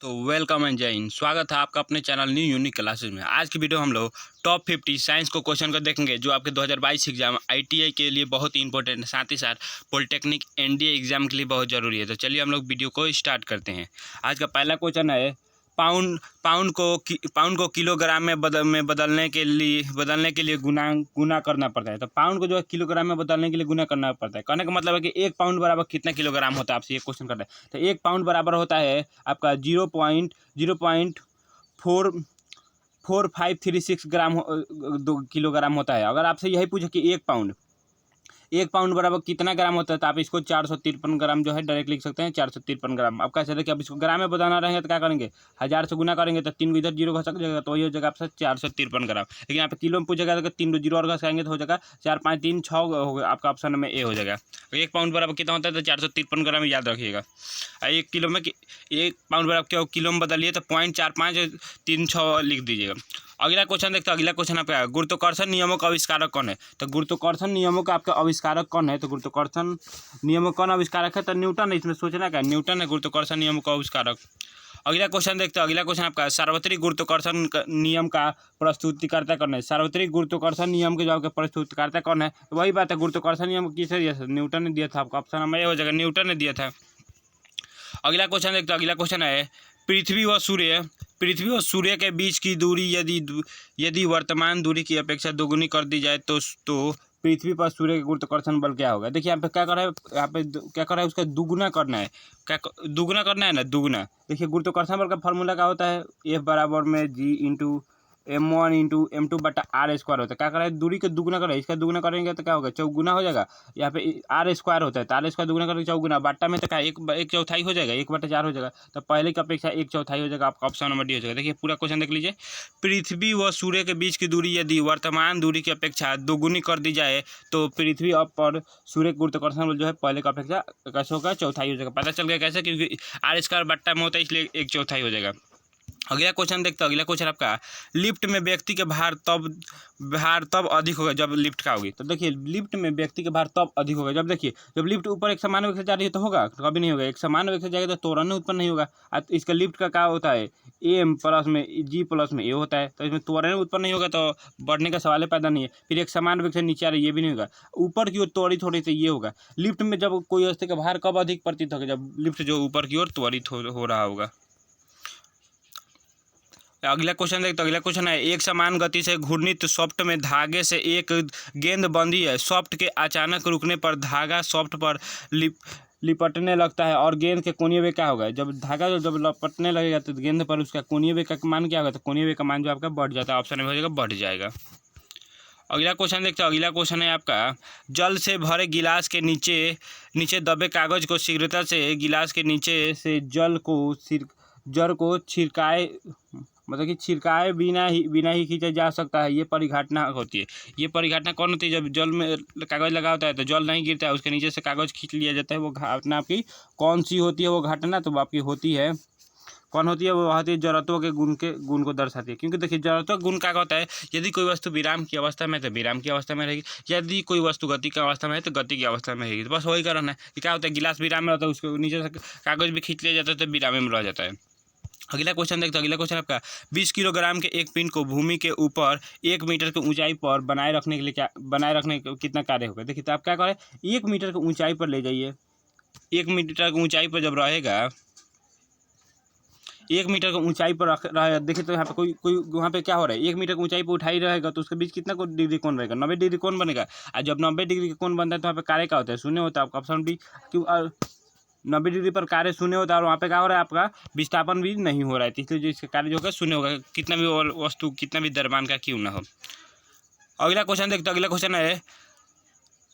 तो welcome and जय हिंद। स्वागत है आपका अपने चैनल न्यू यूनिक क्लासेस में। आज की वीडियो हम लोग टॉप 50 साइंस को क्वेश्चन को देखेंगे जो आपके 2022 एग्जाम आईटीआई के लिए बहुत ही इंपॉर्टेंट है, साथ ही साथ पॉलिटेक्निक एनडीए एग्जाम के लिए बहुत ज़रूरी है। तो चलिए हम लोग वीडियो को स्टार्ट करते हैं। आज का पहला क्वेश्चन है पाउंड को किलोग्राम में बदलने के लिए गुना करना पड़ता है। तो पाउंड को जो है किलोग्राम में बदलने के लिए गुना करना पड़ता है। कहने का मतलब है कि एक पाउंड बराबर कितना किलोग्राम होता है, आपसे ये क्वेश्चन करना है। तो एक पाउंड बराबर होता है आपका 0.4536 ग्राम किलोग्राम होता है। अगर आपसे यही पूछे कि एक पाउंड बराबर कितना ग्राम होता है, तो आप इसको 453 ग्राम जो है डायरेक्ट लिख सकते हैं। 453 ग्राम। अब कैसे देखिए, अब इसको ग्राम में बताना रहेंगे तो क्या करेंगे, 1000 से गुना करेंगे तो 3 इधर जीरो घस जाएगा, तो वही हो जाएगा आपसे 453 ग्राम। लेकिन यहाँ पे किलो में पूछेगा तो 3 जीरो और घसाएंगे तो हो जाएगा 4 5 3 6 हो गया। आपका ऑप्शन में ए हो जाएगा। एक पाउंड बराबर कितना होता है, तो 453 ग्राम याद रखिएगा। एक किलो में एक पाउंड बराबर क्या किलो में बदलिए तो 0.4536 लिख दीजिएगा। अगला क्वेश्चन देखते हैं। अगला क्वेश्चन आपका गुरुत्वाकर्षण नियमों का आविष्कारक कौन है। तो गुरुत्वाकर्षण नियमों का आपका आविष्कारक कौन है, तो गुरुत्वाकर्षण नियमों कौन आविष्कारक है, तो न्यूटन है। इसमें सोचना क्या, न्यूटन है गुरुत्वाकर्षण नियमों का आविष्कारक। अगला क्वेश्चन देखते हैं। अगला क्वेश्चन आपका सार्वत्रिक गुरुत्वाकर्षण नियम का प्रस्तुतिकर्ता कौन है। सार्वत्रिक गुरुत्वाकर्षण नियम के जवाब का प्रस्तुतिकर्ता कौन है, तो वही बात है, गुरुत्वाकर्षण नियम किसे दिया था, न्यूटन ने दिया था। आपका ऑप्शन नंबर ए हो जाएगा, न्यूटन ने दिया था। अगला क्वेश्चन देखते हैं। अगला क्वेश्चन है पृथ्वी और सूर्य के बीच की दूरी यदि वर्तमान दूरी की अपेक्षा दोगुनी कर दी जाए तो पृथ्वी पर सूर्य के गुरुत्वाकर्षण बल क्या होगा। देखिए यहाँ पे क्या कर रहा है, उसका दुगुना करना है। दुगुना करना है ना, दुगुना। देखिए गुरुत्वाकर्षण बल का फॉर्मूला क्या होता है, F बराबर में G × M1 × M2/r² होता है। क्या करें, दूरी के दुगुना करें, इसका दुगुना करेंगे तो क्या होगा, चौगुना हो जाएगा। यहाँ पे r² होता है, तो r² दुगुना करेंगे चौगुना, बाटा में तो क्या एक चौथाई हो जाएगा, 1/4 हो जाएगा। तो पहले की अपेक्षा 1/4 हो जाएगा। आपका ऑप्शन नंबर डी हो जाएगा। देखिए पूरा क्वेश्चन देख लीजिए। पृथ्वी व सूर्य के बीच की दूरी यदि वर्तमान दूरी की अपेक्षा दोगुनी कर दी जाए तो पृथ्वी पर सूर्य गुरुत्वाकर्षण बल जो है पहले की अपेक्षा कैसे होगा, चौथाई हो जाएगा। पता चल गया कैसे, क्योंकि r² बट्टा में होता है, इसलिए 1/4 हो जाएगा। अगला क्वेश्चन देखते हैं। अगला क्वेश्चन आपका लिफ्ट में व्यक्ति के भार तब अधिक होगा जब लिफ्ट का होगी। तो देखिए लिफ्ट में व्यक्ति के भार तब अधिक होगा जब, देखिए जब लिफ्ट ऊपर एक समान वेग से जा रही है तो होगा, कभी नहीं होगा। एक समान वेग से जाएगा तो त्वरण उत्पन्न नहीं होगा। इसका लिफ्ट का क्या होता है, AM प्लस में G प्लस में A होता है, तो इसमें त्वरण उत्पन्न नहीं होगा तो बढ़ने का सवाल पैदा नहीं है। फिर एक समान वेग से नीचे आ रही है, ये भी नहीं होगा। ऊपर की ओर त्वरित हो रही थी, ये होगा। लिफ्ट में जब कोई वस्तु का भार कब अधिक प्रतीत होगा, जब लिफ्ट जो ऊपर की ओर त्वरित हो रहा होगा। अगला क्वेश्चन देखते। अगला क्वेश्चन है एक समान गति से घूर्णित सॉफ्ट में धागे से एक गेंद बंधी है। सॉफ्ट के अचानक रुकने पर धागा सॉफ्ट पर लिपटने लगता है और गेंद के कोणीय वेग क्या होगा। जब धागा जब लपटने लगेगा तो गेंद पर उसका कोणीय वेग का मान क्या होगा, तो कोणीय वेग का मान जो आपका बढ़ जाता है, ऑप्शन में हो जाएगा बढ़ जाएगा। अगला क्वेश्चन देखते हैं। अगला क्वेश्चन है आपका जल से भरे गिलास के नीचे दबे कागज को शीघ्रता से गिलास के नीचे से जल को छिड़काए, मतलब कि छिड़काए बिना ही खींचा जा सकता है। ये परिघटना होती है। ये परिघटना कौन होती है, जब जल में कागज लगा होता है तो जल नहीं गिरता है, उसके नीचे से कागज खींच लिया जाता है। वो घटना आपकी कौन सी होती है, वो घटना तो आपकी होती है, कौन होती है, वो होती है जड़त्व के गुण को दर्शाती है। क्योंकि देखिए जड़त्व गुण क्या होता है, यदि कोई वस्तु विराम की अवस्था में है तो विराम की अवस्था में रहेगी, यदि कोई वस्तु गति की अवस्था में है तो गति की अवस्था में रहेगी। तो बस वही कारण है कि क्या होता है, गिलास विराम में रहता है, उसके नीचे से कागज भी खींच लिया जाता है तो विराम में रह जाता है। अगला क्वेश्चन देखते हैं। अगला क्वेश्चन आपका 20 किलोग्राम के एक पिंड को भूमि के ऊपर 1 मीटर की ऊंचाई पर बनाए रखने कितना कार्य होगा। देखिए तो आप क्या करें, 1 मीटर की ऊंचाई पर ले जाइए। 1 मीटर की ऊंचाई पर जब रहेगा, 1 मीटर की ऊंचाई पर रहेगा, देखिए तो यहाँ पे कोई वहाँ पे क्या हो रहा है, 1 मीटर की ऊंचाई पर उठाई रहेगा तो उसके बीच कितना डिग्री कोण रहेगा, 90 डिग्री कोण बनेगा। और जब 90 डिग्री का कोण बनता है तो वहाँ पे कार्य क्या होता है, शून्य होता है। आपका ऑप्शन भी क्यों 90 डिग्री पर कार्य शून्य होता है और वहाँ पे क्या हो रहा है, आपका विस्थापन भी नहीं हो रहा है, तो इसलिए जो इसका कार्य जो होगा शून्य होगा, कितना भी वस्तु कितना भी द्रव्यमान का क्यों ना हो। अगला क्वेश्चन देखते हैं। अगला क्वेश्चन है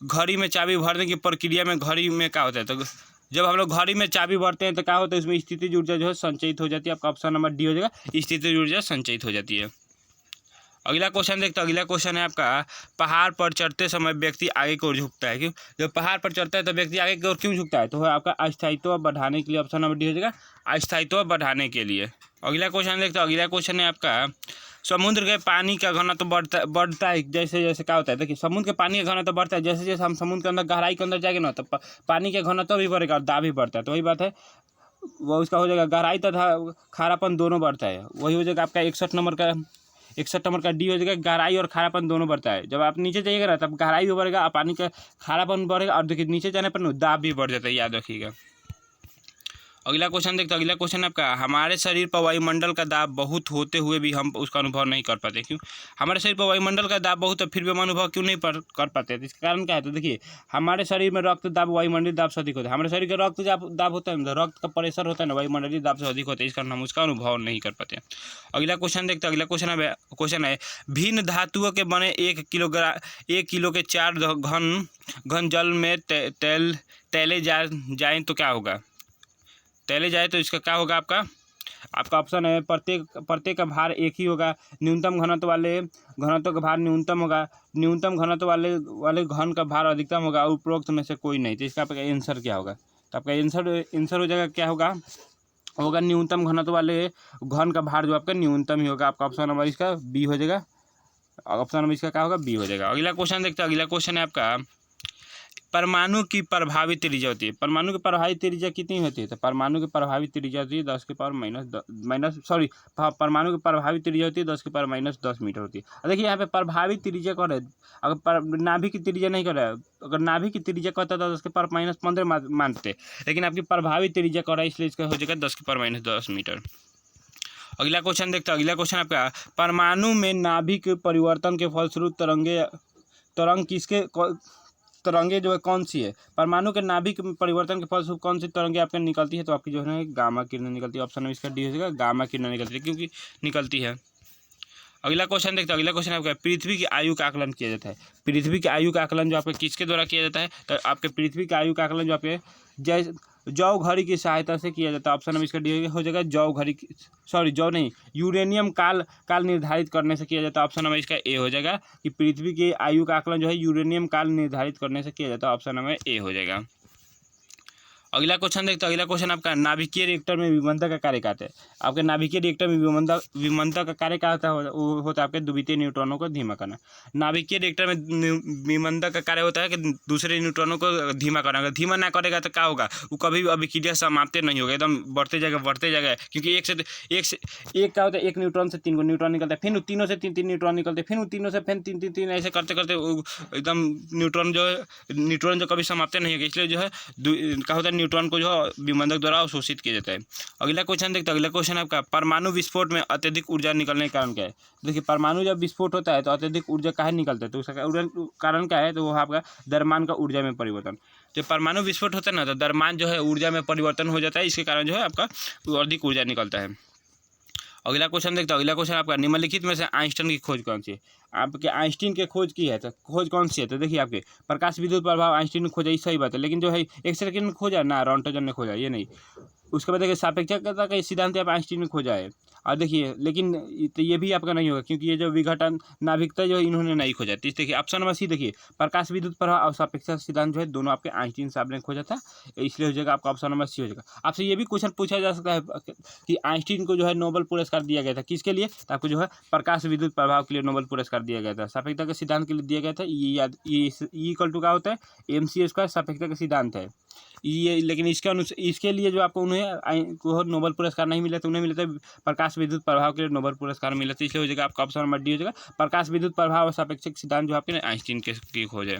घड़ी में चाबी भरने की प्रक्रिया में घड़ी में क्या होता है। तो जब हम लोग घड़ी में चाबी भरते हैं तो क्या होता है, इसमें स्थितिज ऊर्जा जो है संचयित हो जाती है। आपका ऑप्शन नंबर डी हो जाएगा, स्थितिज ऊर्जा संचयित हो जाती है। अगला क्वेश्चन देखते हैं। अगला क्वेश्चन है आपका पहाड़ पर चढ़ते समय व्यक्ति आगे की ओर झुकता है। क्यों, जब पहाड़ पर चढ़ता है तो व्यक्ति आगे की ओर क्यों झुकता है, तो है आपका अस्थायित्व बढ़ाने के लिए। ऑप्शन नंबर डी हो जाएगा, अस्थायित्व बढ़ाने के लिए। अगला क्वेश्चन देखते हैं। अगला क्वेश्चन है आपका समुद्र के पानी का घनत्व बढ़ता है जैसे जैसे क्या होता है। देखिए समुद्र के पानी का घनत्व बढ़ता है जैसे जैसे हम समुद्र के अंदर गहराई के अंदर जाएंगे ना, तो पानी के घनत्व भी बढ़ेगा और दाब भी बढ़ता है। तो वही बात है, वो उसका हो जाएगा गहराई तथा खारापन दोनों बढ़ता है, वही हो जाएगा आपका 61 नंबर का डी हो जाएगा, गहराई और खारापन दोनों बढ़ता है। जब आप नीचे जाइएगा ना तब गहराई भी बढ़ेगा और पानी का खारापन बढ़ेगा, और देखिए नीचे जाने पर दाब भी बढ़ जाता है, याद रखिएगा। अगला क्वेश्चन देखते हैं। अगला क्वेश्चन आपका, हमारे शरीर पर वायुमंडल का दाब बहुत होते हुए भी हम उसका अनुभव नहीं कर पाते, क्यों? हमारे शरीर पर वायुमंडल का दाब बहुत है फिर भी हम अनुभव क्यों नहीं कर पाते? तो इसका कारण क्या है? तो देखिए, हमारे शरीर में रक्त दाब वायुमंडलीय दाब से अधिक होता है। हमारे शरीर का रक्त दाब होता है, रक्त का प्रेशर होता है ना, वायुमंडलीय दाब से अधिक होता है, इस कारण हम उसका अनुभव नहीं कर पाते। अगला क्वेश्चन देखते हैं। अगला क्वेश्चन है, भिन्न धातुओं के बने 1 किलो के 4 घन जल में तैले जाए तो क्या होगा? तैले जाए तो इसका क्या होगा? आपका ऑप्शन है, प्रत्येक का भार एक ही होगा, न्यूनतम घनत्व का भार न्यूनतम होगा, न्यूनतम घनत्व वाले घन का भार अधिकतम होगा, उपरोक्त में से कोई नहीं। तो इसका आपका आंसर क्या होगा? तो आपका आंसर हो जाएगा, क्या होगा? न्यूनतम घनत्व वाले घन का भार जो आपका न्यूनतम ही होगा। आपका ऑप्शन नंबर इसका बी हो जाएगा। ऑप्शन नंबर इसका क्या होगा? बी हो जाएगा। अगला क्वेश्चन देखते हैं। अगला क्वेश्चन है आपका, परमाणु की प्रभावित त्रिज्या होती है। परमाणु की प्रभावित त्रिज्या कितनी होती है? तो परमाणु की प्रभावित त्रिज्या होती है 10 की पावर परमाणु की प्रभावित त्रिज्या होती है 10 की पावर -10 मीटर होती है। देखिए यहाँ पे प्रभावित त्रिज्या कर है, अगर नाभिक की त्रिज्या नहीं कर रहा है, अगर नाभिक की त्रिज्या कहता तो 10 की पावर -15 मानते, लेकिन आपकी प्रभावित त्रिज्या कर रहा है, इसलिए इसका हो जाएगा 10 की पावर -10 मीटर। अगला क्वेश्चन देखते हैं। अगला क्वेश्चन आपका, परमाणु में नाभिक परिवर्तन के फलस्वरूप तरंगे जो है कौन सी है? परमाणु के नाभिक परिवर्तन के फलस्वरूप कौन सी तरंगे आपके निकलती है? तो आपकी जो है गामा किरण निकलती है। ऑप्शन में इसका डी हो जाएगा, गामा किरण निकलती है, क्योंकि निकलती है। अगला क्वेश्चन देखते हैं। अगला क्वेश्चन आपका, पृथ्वी की आयु का आकलन किया जाता है। पृथ्वी की आयु का आकलन जो आपके किसके द्वारा किया जाता है? तो आपके पृथ्वी की आयु का आकलन जो आपके जौ घड़ी की सहायता से किया जाता है। ऑप्शन में इसका डी हो जाएगा, यूरेनियम काल निर्धारित करने से किया जाता है। ऑप्शन नंबर इसका ए हो जाएगा कि पृथ्वी की आयु का आकलन जो है यूरेनियम काल निर्धारित करने से किया जाता है। ऑप्शन नंबर ए हो जाएगा। अगला क्वेश्चन देखते हैं। अगला क्वेश्चन आपका, नाभिकीय रिएक्टर में विमंदक का कार्य क्या है? आपके नाभिकीय रिएक्टर में विमंदक का कार्य क्या होता है? वो होता है आपके द्वितीय न्यूट्रॉनों को धीमा करना। नाभिकीय रिएक्टर में विमंदक का कार्य होता है कि दूसरे न्यूट्रॉनों को धीमा करना। अगर धीमा ना करेगा तो क्या होगा? वो कभी भी अभिक्रिया समाप्त नहीं होगा, एकदम बढ़ते जाएगा, क्योंकि एक क्या होता है, एक न्यूट्रॉन से 3 न्यूट्रॉन निकलते हैं, फिर तीनों से 3 न्यूट्रॉन निकलते हैं, फिर तीनों से फिर 3 ऐसे करते एकदम न्यूट्रॉन जो कभी समाप्त नहीं होगा, इसलिए जो है क्या होता है, न्यूट्रॉन को जो विमंदक द्वारा अवशोषित किया जाता है। अगला क्वेश्चन देखते हैं। अगला क्वेश्चन आपका, परमाणु विस्फोट में अत्यधिक ऊर्जा निकलने के कारण क्या है? देखिए, परमाणु जब विस्फोट होता है तो अत्यधिक ऊर्जा काहे निकलता है? तो उसका कारण क्या है? तो वो आपका द्रव्यमान का ऊर्जा में परिवर्तन। जब परमाणु विस्फोट होता है ना तो द्रव्यमान जो है ऊर्जा में परिवर्तन हो जाता है, इसके कारण जो है आपका अधिक ऊर्जा निकलता है। अगला क्वेश्चन देखते हैं। अगला क्वेश्चन आपका, निम्नलिखित में से आइंस्टाइन की खोज कौन सी है? आपके आइंस्टीन के खोज की है, तो खोज कौन सी है? तो देखिए, आपके प्रकाश विद्युत प्रभाव आइंस्टीन ने खोजा, ये सही बात है, लेकिन जो है एक्स-रे किरण ने खोजा ना, रॉन्टजन ने खोजा, ये नहीं। उसके बाद देखिए, सापेक्षता का सिद्धांत आप आइंस्टीन ने खोजा है। और देखिए, लेकिन तो ये भी आपका नहीं होगा, क्योंकि ये जो विघटन नाभिकता जो इन्होंने नहीं खोजा। तो देखिए, ऑप्शन नंबर सी देखिए, प्रकाश विद्युत प्रभाव और सापेक्षता सिद्धांत जो है दोनों आपके आइंस्टीन साहब ने खोजा था, इसलिए हो जाएगा आपका ऑप्शन नंबर सी हो जाएगा। आपसे ये भी क्वेश्चन पूछा जा सकता है कि आइंस्टीन को जो है नोबेल पुरस्कार दिया गया था, किसके लिए? तो आपको जो है प्रकाश विद्युत प्रभाव के लिए नोबेल पुरस्कार दिया गया था, सापेक्षता के सिद्धांत के लिए दिया गया था। ये इक्वल टू क्या होता है? MC² सापेक्षता का सिद्धांत है ये। लेकिन इसके लिए जो आपको उन्हें नोबेल पुरस्कार नहीं मिला, तो उन्हें मिला था प्रकाश विद्युत प्रभाव के लिए नोबेल पुरस्कार मिला था, इसलिए हो जाएगा आपका ऑप्शन नंबर डी हो जाएगा, प्रकाश विद्युत प्रभाव और सापेक्षिक सिद्धांत जो आपके आइंस्टीन की खोज है।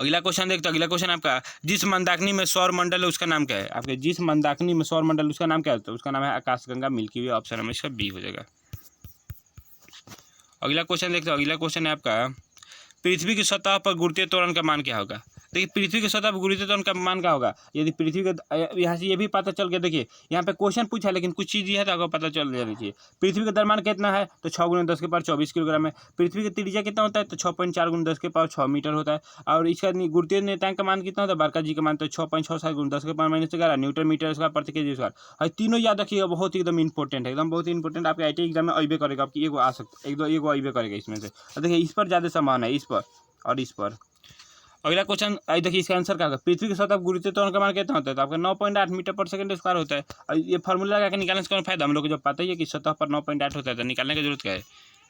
अगला क्वेश्चन देखते हैं। अगला क्वेश्चन आपका, जिस मंदाकिनी में सौर मंडल है उसका नाम क्या है? आपके जिस मंदाकिनी में सौर मंडल उसका नाम क्या है? उसका नाम है आकाशगंगा, मिल्की वे। ऑप्शन नंबर इसका बी हो जाएगा। अगला क्वेश्चन देखते हैं। अगला क्वेश्चन है आपका, पृथ्वी की सतह पर गुरुत्वीय त्वरण का मान क्या होगा? देखिए, पृथ्वी की सतह पर गुरुत्वीय त्वरण का मान क्या होगा? यदि पृथ्वी का यहाँ से ये भी पता चल गया, देखिए यहाँ पे क्वेश्चन पूछा है, लेकिन कुछ चीज़ ये है तो आपको पता चल जाना चाहिए। पृथ्वी का द्रव्यमान कितना है? तो 6 × 10 की पावर 24 किलोग्राम है। पृथ्वी की त्रिज्या कितना होता है? तो 6.4 × 10 की पावर 6 मीटर होता है। और इसका गुरुत्वीय निर्देशांक का मान कितना होता है? बरका जी का मान तो 6.67 × 10 की पावर -11 न्यूटन मीटर स्क्वायर प्रति केजी स्क्वायर। और तीनों याद रखिएगा, बहुत एकदम इंपॉर्टेंट है, एकदम बहुत इंपॉर्टेंट। आपके IIT एग्जाम में अइबे करेगा, आपकी एगो आ सकता है, एगो अइबे करेगा इसमें से। देखिए, इस पर ज़्यादा समान है, इस पर और इस पर। अगला क्वेश्चन देखिए, इसका आंसर क्या होगा? पृथ्वी की सतह गुरुत्वीय त्वरण का मान कितना होता है? तो आपका 9.8 मीटर पर सेकंड स्क्वायर होता है। और ये फार्मूला लगा के निकालने से कौन फायदा? हम लोग को जब पता ही है कि सतह पर 9.8 होता है, तो निकालने की जरूरत क्या है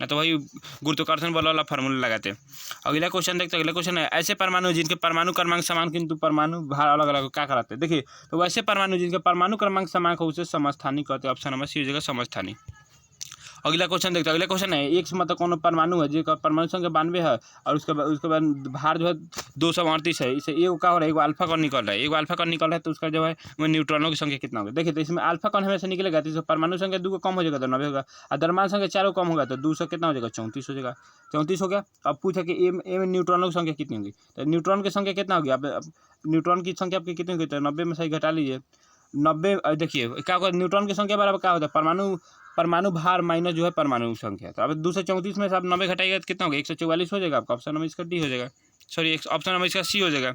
ना तो वही गुरुत्वाकर्षण बल वाला फार्मूला लगाते। अगला क्वेश्चन देखते, अगला क्वेश्चन है ऐसे परमाणु जिनके परमाणु क्रमांक समान किंतु परमाणु भार अलग अलग क्या कराते हैं। देखिए तो वैसे परमाणु जिनके परमाणु क्रमांक समान हो उसे समस्थानिक कहते हैं। ऑप्शन नंबर सी हो जाएगा समस्थानिक। अगला क्वेश्चन देखते हैं, अगला क्वेश्चन है एक मतलब कौन परमाणु है जिसका परमाणु संख्या 92 है और उसके बाद भार जो है 238 है। इसे एक क्या हो रहा है, एक अल्फा कौन निकल रहा है, एक अल्फा कौन निकल रहा है तो उसका जो है वो न्यूट्रॉनों की संख्या कितना होगा। देखिए तो इसमें अल्फा कौन हमेशा निकलेगा तो परमाणु संख्या 2 को कम हो जाएगा तो 90 होगा और द्रव्यमान संख्या 4 को कम होगा तो 2 से कितना हो जाएगा 34 हो जाएगा। 34 हो गया। अब पूछा कि ए में न्यूट्रॉनों की संख्या कितनी होगी, तो न्यूट्रॉन की संख्या कितना होगी। अब न्यूट्रॉन की संख्या आपकी कितनी होगी, तो 90 में सही घटा लीजिए 90। देखिए क्या होगा, न्यूट्रॉन की संख्या बराबर क्या होता है परमाणु भार माइनस जो है परमाणु संख्या। तो अब 234 में से आप 90 घटाइएगा तो कितना होगा 144 हो जाएगा आपका। ऑप्शन नंबर इसका डी हो जाएगा, सॉरी ऑप्शन नंबर इसका सी हो जाएगा।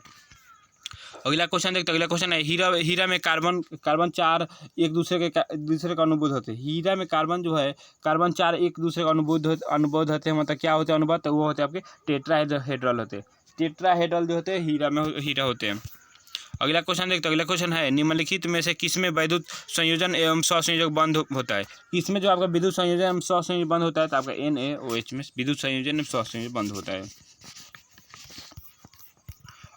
अगला क्वेश्चन देखते, अगला क्वेश्चन है हीरा में कार्बन 4 एक दूसरे का अनुबोध होते हैं। हीरा में कार्बन जो है कार्बन 4 एक दूसरे का अनुबोध होते हैं। मतलब क्या होते हैं अनुबोध, तो वो होते हैं आपके टेट्राहेड्रल होते हैं। टेट्राहेड्रल जो होते हैं हीरा होते हैं। अगला क्वेश्चन देखते, अगला क्वेश्चन है निम्नलिखित में से किसमें विद्युत संयोजन एवं सहसंयोजक बंद होता है। इसमें जो आपका विद्युत संयोजन एवं सहसंयोजक बंद होता है तो आपका NaOH में विद्युत संयोजन एवं सहसंयोजक बंद होता है।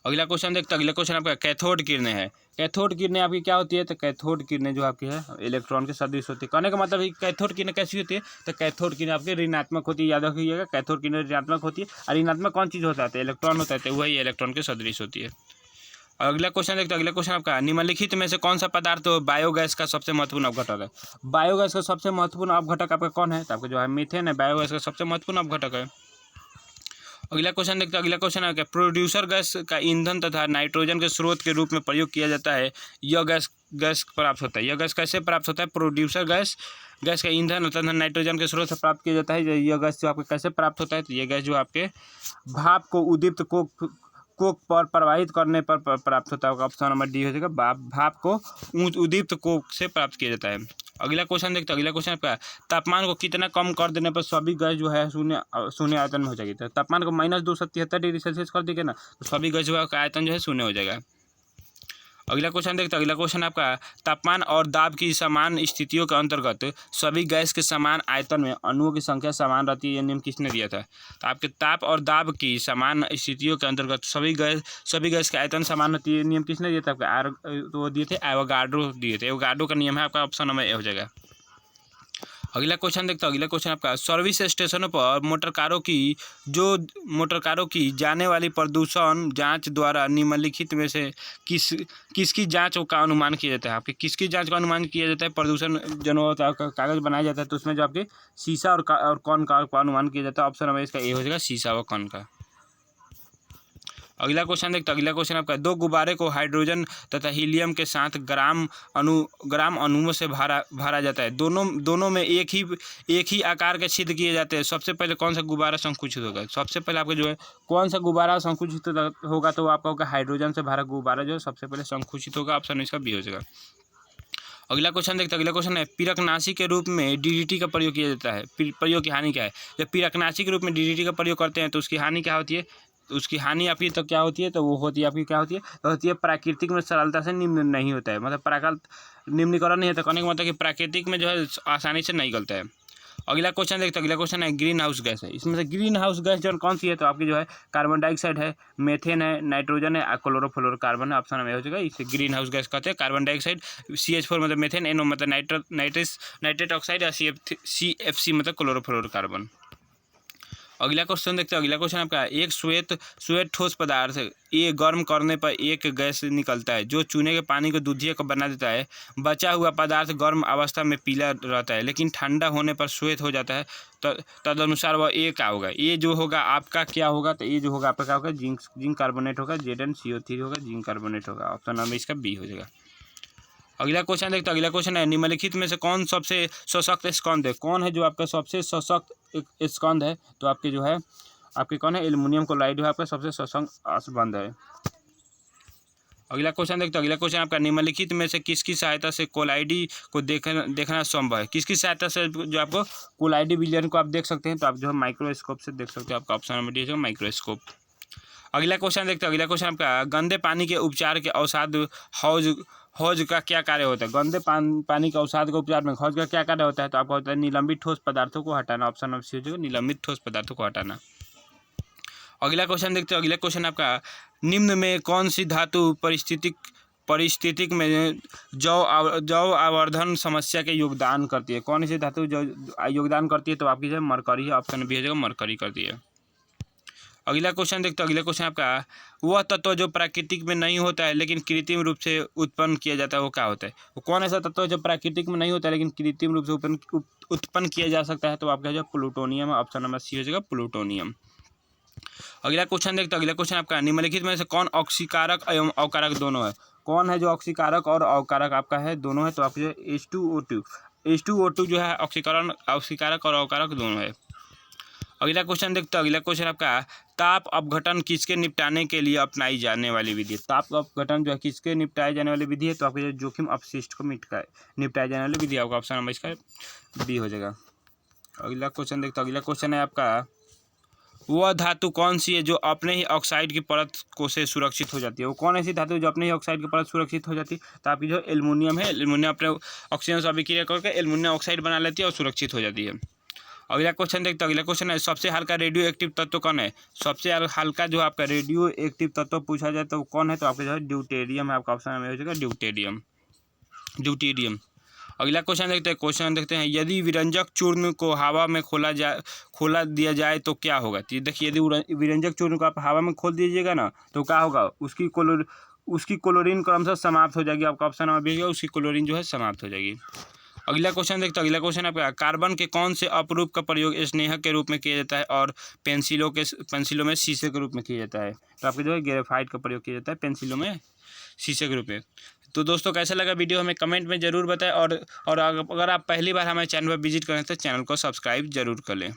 अगला क्वेश्चन देखते, अगला क्वेश्चन आपका कैथोड किरणें है। कैथोड किरणें आपकी क्या होती है, तो कैथोड किरणें जो आपकी है इलेक्ट्रॉन के सदृश होती है। कहने का मतलब कैथोड किरणें कैसी होती है, तो कैथोड किरणें आपकी ऋणात्मक होती है। याद रखिएगा कैथोड किरणें ऋणात्मक होती है और ऋणात्मक कौन चीज़ होता है, तो इलेक्ट्रॉन होता है, तो वही इलेक्ट्रॉन के सदृश होती है। अगला क्वेश्चन देखते, अगला क्वेश्चन आपका निम्नलिखित में से कौन सा पदार्थ बायोगैस का सबसे महत्वपूर्ण अपघटक है। बायोगैस का सबसे महत्वपूर्ण अपघटक आपका कौन है, तो आपका जो है मीथेन है, बायोगैस का सबसे महत्वपूर्ण अपघटक है। अगला क्वेश्चन देखते, अगला क्वेश्चन है प्रोड्यूसर गैस का ईंधन तथा नाइट्रोजन के स्रोत के रूप में प्रयोग किया जाता है। यह गैस प्राप्त होता है। यह गैस कैसे प्राप्त होता है, प्रोड्यूसर गैस का ईंधन तथा नाइट्रोजन के स्रोत से प्राप्त किया जाता है। यह गैस जो आपको कैसे प्राप्त होता है, तो यह गैस जो आपके भाप को उद्दीप्त कोक पर प्रवाहित करने पर प्राप्त होता है। ऑप्शन नंबर डी हो जाएगा, भाप को उद्दीप्त कोक से प्राप्त किया जाता है। अगला क्वेश्चन देखते, अगला क्वेश्चन आपका तापमान को कितना कम कर देने पर सभी गैस जो है शून्य आयतन में हो जाएगी। तो तापमान को -273 डिग्री सेल्सियस कर देंगे ना तो सभी गैस जो है आयतन जो है शून्य हो जाएगा। अगला क्वेश्चन देखते, अगला क्वेश्चन आपका तापमान और दाब की समान स्थितियों के अंतर्गत सभी गैस के समान आयतन में अणुओं की संख्या समान रहती है। यह नियम किसने दिया था, तो आपके ताप और दाब की समान स्थितियों के अंतर्गत सभी गैस के आयतन समान रहती है। नियम किसने दिया था, आपके तो दिए थे एवोगाड्रो दिए थे। एवोगाड्रो का नियम है आपका, ऑप्शन नंबर ए हो जाएगा। अगला क्वेश्चन देखते, अगला क्वेश्चन आपका सर्विस स्टेशनों पर मोटरकारों की जाने वाली प्रदूषण जांच द्वारा निम्नलिखित में से किसकी जांच का अनुमान किया जाता है। आपके किसकी जांच का अनुमान किया जाता है, प्रदूषण जो कागज बनाया जाता है तो उसमें जो आपके शीशा और कौन का अनुमान किया जाता है। ऑप्शन नंबर इसका ए हो जाएगा, शीशा व कौन का। अगला क्वेश्चन देखते, अगला क्वेश्चन आपका दो गुब्बारे को हाइड्रोजन तथा हीलियम के साथ ग्राम अणुओं से भरा जाता है। दोनों में एक ही आकार के छिद्र किए जाते हैं। सबसे पहले कौन सा गुब्बारा संकुचित होगा, सबसे पहले आपका जो है कौन सा गुब्बारा संकुचित होगा, तो आपका होगा हाइड्रोजन से भरा गुब्बारा जो सबसे पहले संकुचित होगा। ऑप्शन इसका बी हो जाएगा। अगला क्वेश्चन देखते, अगला क्वेश्चन है पीरकनाशी के रूप में DDT का प्रयोग किया जाता है। प्रयोग की हानि क्या है, जब पीरकनाशी के रूप में DDT का प्रयोग करते हैं तो उसकी हानि क्या होती है, तो उसकी हानि आपकी तो क्या होती है, तो वो होती है आपकी क्या होती है, तो होती है प्राकृतिक में सरलता से निम्न नहीं होता है। मतलब निम्नीकरण नहीं होता, कहने का मतलब कि प्राकृतिक में जो है आसानी से नहीं गलता है। अगला क्वेश्चन देखते, अगला क्वेश्चन है ग्रीन हाउस गैस है। इसमें से ग्रीन हाउस गैस जो कौन सी है, तो आपकी जो है कार्बन डाइऑक्साइड है, मेथेन है, नाइट्रोजन है, क्लोरोफ्लोरोकार्बन है। ऑप्शन में हो जाएगा, इसे ग्रीन हाउस गैस कहते हैं। कार्बन डाइऑक्साइड, CH4 मतलब मेथेन, NO मतलब नाइट्रेट ऑक्साइड और CFC मतलब क्लोरोफ्लोरोकार्बन। अगला क्वेश्चन देखते हैं, अगला क्वेश्चन आपका एक श्वेत ठोस पदार्थ ये गर्म करने पर एक गैस निकलता है जो चूने के पानी को दूधिया को बना देता है। बचा हुआ पदार्थ गर्म अवस्था में पीला रहता है लेकिन ठंडा होने पर श्वेत हो जाता है। तो तदनुसार वह ए क्या होगा, ये जो होगा आपका क्या होगा, तो ये जो होगा आपका क्या होगा, जिंक कार्बोनेट होगा, ZnCO3 होगा, जिंक कार्बोनेट होगा। ऑप्शन नंबर इसका बी हो जाएगा। अगला क्वेश्चन देखते, अगला क्वेश्चन है निम्नलिखित में से कौन सबसे सशक्त स्कंद है। कौन है जो आपका सबसे सशक्त स्कंद है, तो आपके जो है आपके कौन है, एल्युमिनियम क्लोराइड है आपका सबसे सशक्त स्कंद है। अगला क्वेश्चन देखते, अगला क्वेश्चन आपका निम्नलिखित में से किसकी सहायता से कोलाइडी को देखना संभव है। किसकी सहायता से जो आपको कोलाइडी विलयन को आप देख सकते हैं, तो आप जो है माइक्रोस्कोप से देख सकते हैं। आपका ऑप्शन नंबर डी है माइक्रोस्कोप। अगला क्वेश्चन देखते हैं। अगला क्वेश्चन आपका गंदे पानी के उपचार के अवसाद हौज हौज का क्या कार्य होता है? गंदे पानी के अवसाद के उपचार में हौज का क्या कार्य होता है? तो आपका होता है निलंबित ठोस पदार्थों को हटाना। ऑप्शन नंबर सी हो जाएगा, निलंबित ठोस पदार्थों को हटाना। अगला क्वेश्चन देखते हैं। अगला क्वेश्चन आपका निम्न में कौन सी धातु परिस्थितिक में जैव आवर्धन समस्या के योगदान करती है? कौन सी धातु जो योगदान करती है? तो आपकी जो मरकरी है, ऑप्शन बी हो जाएगा, मरकरी करती है। अगला क्वेश्चन देखते हैं। अगला क्वेश्चन आपका वह तत्व जो प्राकृतिक में नहीं होता है लेकिन कृत्रिम रूप से उत्पन्न किया जाता है, वो क्या होता है? वो कौन ऐसा तत्व है जो प्राकृतिक में नहीं होता है लेकिन कृत्रिम रूप से उत्पन्न किया जा सकता है? तो आपका जो प्लूटोनियम है, ऑप्शन नंबर सी हो जाएगा, प्लूटोनियम। अगला क्वेश्चन देखते हैं। अगला क्वेश्चन आपका निम्नलिखित में से कौन ऑक्सीकारक एवं अवकारक दोनों है? कौन है जो ऑक्सीकारक और अवकारक आपका है, दोनों है? तो आपके जो H2O2 जो है ऑक्सीकारक और अवकारक दोनों है। अगला क्वेश्चन देखते हैं। अगला क्वेश्चन आपका ताप अपघटन किसके निपटाने के लिए अपनाई जाने वाली विधि है? ताप अपघटन जो है किसके निपटाए जाने वाली विधि है? तो आपके जो जोखिम अपशिष्ट को निपटाए जाने वाली विधि आपका ऑप्शन नंबर इसका बी हो जाएगा। अगला क्वेश्चन देखते हैं। अगला क्वेश्चन है आपका वह धातु कौन सी है जो अपने ही ऑक्साइड की परत को से सुरक्षित हो जाती है? वो कौन ऐसी धातु जो अपने ही ऑक्साइड की परत सुरक्षित हो जाती है? तो आपकी जो एल्युमिनियम है, एल्युमिनियम अपने ऑक्सीजन से अभिक्रिया करके एल्युमिनियम ऑक्साइड बना लेती है और सुरक्षित हो जाती है। अगला क्वेश्चन देखते हैं। अगला क्वेश्चन है सबसे हल्का रेडियो एक्टिव तत्व कौन है? सबसे हल्का जो आपका रेडियो एक्टिव तत्व पूछा जाए तो कौन है? तो आपका जो है ड्यूटेरियम है, आपका ऑप्शन में हो जाएगा ड्यूटेरियम। अगला क्वेश्चन देखते हैं। यदि विरंजक चूर्ण को हवा में खोला दिया जाए तो क्या होगा? तो देखिए, यदि विरंजक चूर्ण को आप हवा में खोल दीजिएगा ना तो क्या होगा? उसकी क्लोरीन क्रमशः समाप्त हो जाएगी। आपका ऑप्शन नंबर बी होगा, उसकी क्लोरीन जो है समाप्त हो जाएगी। अगला क्वेश्चन देखते हैं। अगला क्वेश्चन आपका कार्बन के कौन से अपरूप का प्रयोग स्नेहक के रूप में किया जाता है और पेंसिलों में शीशे के रूप में किया जाता है? तो आपके जो है ग्रेफाइट का प्रयोग किया जाता है पेंसिलों में शीशे के रूप में। तो दोस्तों, कैसा लगा वीडियो हमें कमेंट में ज़रूर बताएं और अगर आप पहली बार हमारे चैनल पर विजिट करें तो चैनल को सब्सक्राइब जरूर कर लें।